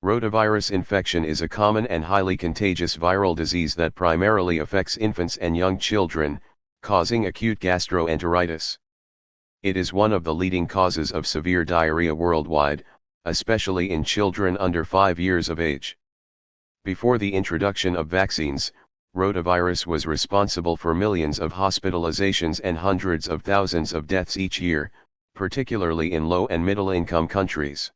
Rotavirus infection is a common and highly contagious viral disease that primarily affects infants and young children, causing acute gastroenteritis. It is one of the leading causes of severe diarrhea worldwide, especially in children under 5 years of age. Before the introduction of vaccines, rotavirus was responsible for millions of hospitalizations and hundreds of thousands of deaths each year, particularly in low and middle-income countries.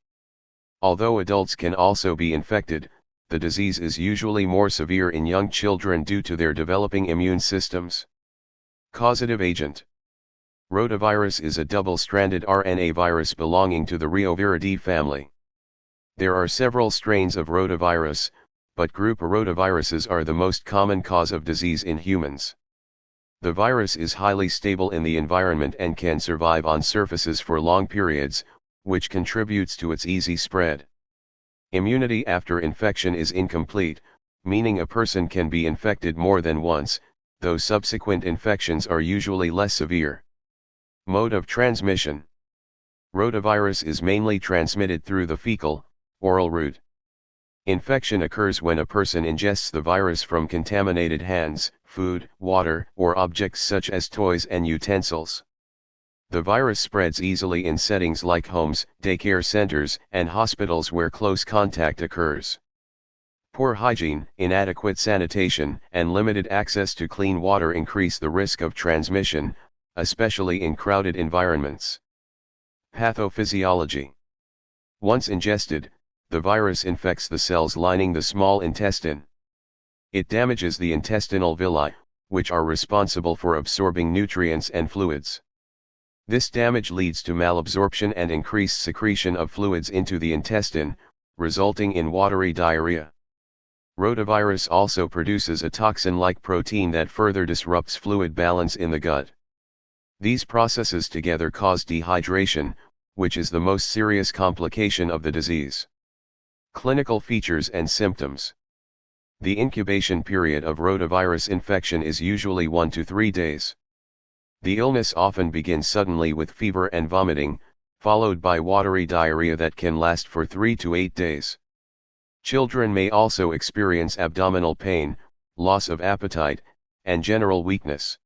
Although adults can also be infected, the disease is usually more severe in young children due to their developing immune systems. Causative agent. Rotavirus is a double-stranded RNA virus belonging to the Reoviridae family. There are several strains of rotavirus, but group A rotaviruses are the most common cause of disease in humans. The virus is highly stable in the environment and can survive on surfaces for long periods, which contributes to its easy spread. Immunity after infection is incomplete, meaning a person can be infected more than once, though subsequent infections are usually less severe. Mode of transmission. Rotavirus is mainly transmitted through the fecal, oral route. Infection occurs when a person ingests the virus from contaminated hands, food, water, or objects such as toys and utensils. The virus spreads easily in settings like homes, daycare centers, and hospitals where close contact occurs. Poor hygiene, inadequate sanitation, and limited access to clean water increase the risk of transmission, especially in crowded environments. Pathophysiology. Once ingested, the virus infects the cells lining the small intestine. It damages the intestinal villi, which are responsible for absorbing nutrients and fluids. This damage leads to malabsorption and increased secretion of fluids into the intestine, resulting in watery diarrhea. Rotavirus also produces a toxin-like protein that further disrupts fluid balance in the gut. These processes together cause dehydration, which is the most serious complication of the disease. Clinical features and symptoms. The incubation period of rotavirus infection is usually 1 to 3 days. The illness often begins suddenly with fever and vomiting, followed by watery diarrhea that can last for 3 to 8 days. Children may also experience abdominal pain, loss of appetite, and general weakness.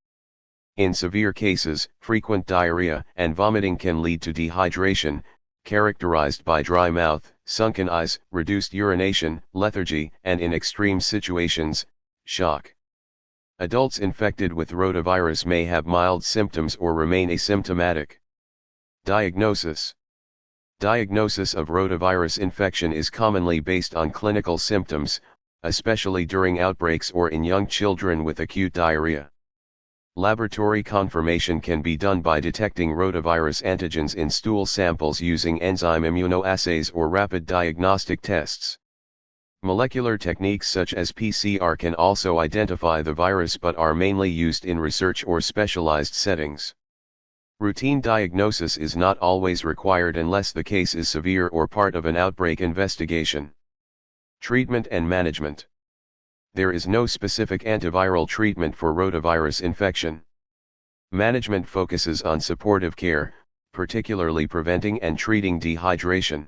In severe cases, frequent diarrhea and vomiting can lead to dehydration, characterized by dry mouth, sunken eyes, reduced urination, lethargy, and in extreme situations, shock. Adults infected with rotavirus may have mild symptoms or remain asymptomatic. Diagnosis. Diagnosis of rotavirus infection is commonly based on clinical symptoms, especially during outbreaks or in young children with acute diarrhea. Laboratory confirmation can be done by detecting rotavirus antigens in stool samples using enzyme immunoassays or rapid diagnostic tests. Molecular techniques such as PCR can also identify the virus but are mainly used in research or specialized settings. Routine diagnosis is not always required unless the case is severe or part of an outbreak investigation. Treatment and management. There is no specific antiviral treatment for rotavirus infection. Management focuses on supportive care, particularly preventing and treating dehydration.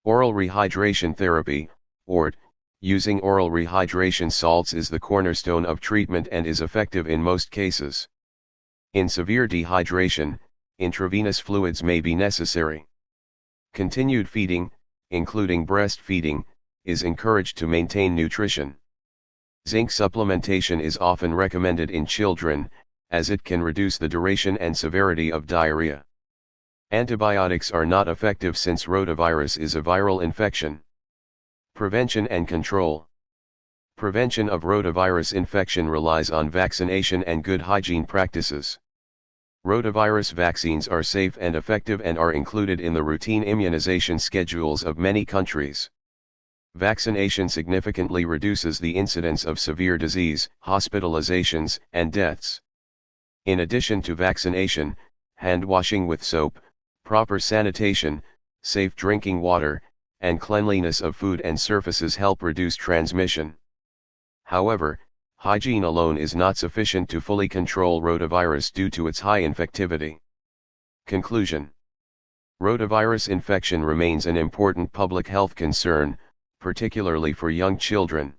Oral rehydration therapy, ORT, using oral rehydration salts is the cornerstone of treatment and is effective in most cases. In severe dehydration, intravenous fluids may be necessary. Continued feeding, including breastfeeding, is encouraged to maintain nutrition. Zinc supplementation is often recommended in children, as it can reduce the duration and severity of diarrhea. Antibiotics are not effective since rotavirus is a viral infection. Prevention and control. Prevention of rotavirus infection relies on vaccination and good hygiene practices. Rotavirus vaccines are safe and effective and are included in the routine immunization schedules of many countries. Vaccination significantly reduces the incidence of severe disease, hospitalizations, and deaths. In addition to vaccination, hand washing with soap, proper sanitation, safe drinking water, and cleanliness of food and surfaces help reduce transmission. However, hygiene alone is not sufficient to fully control rotavirus due to its high infectivity. Conclusion. Rotavirus infection remains an important public health concern, particularly for young children.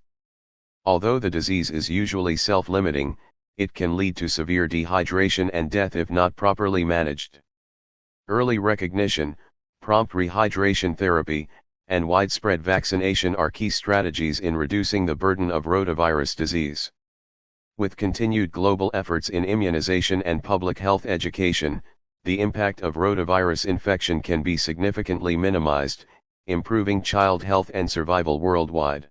Although the disease is usually self-limiting, it can lead to severe dehydration and death if not properly managed. Early recognition, prompt rehydration therapy, and widespread vaccination are key strategies in reducing the burden of rotavirus disease. With continued global efforts in immunization and public health education, the impact of rotavirus infection can be significantly minimized, improving child health and survival worldwide.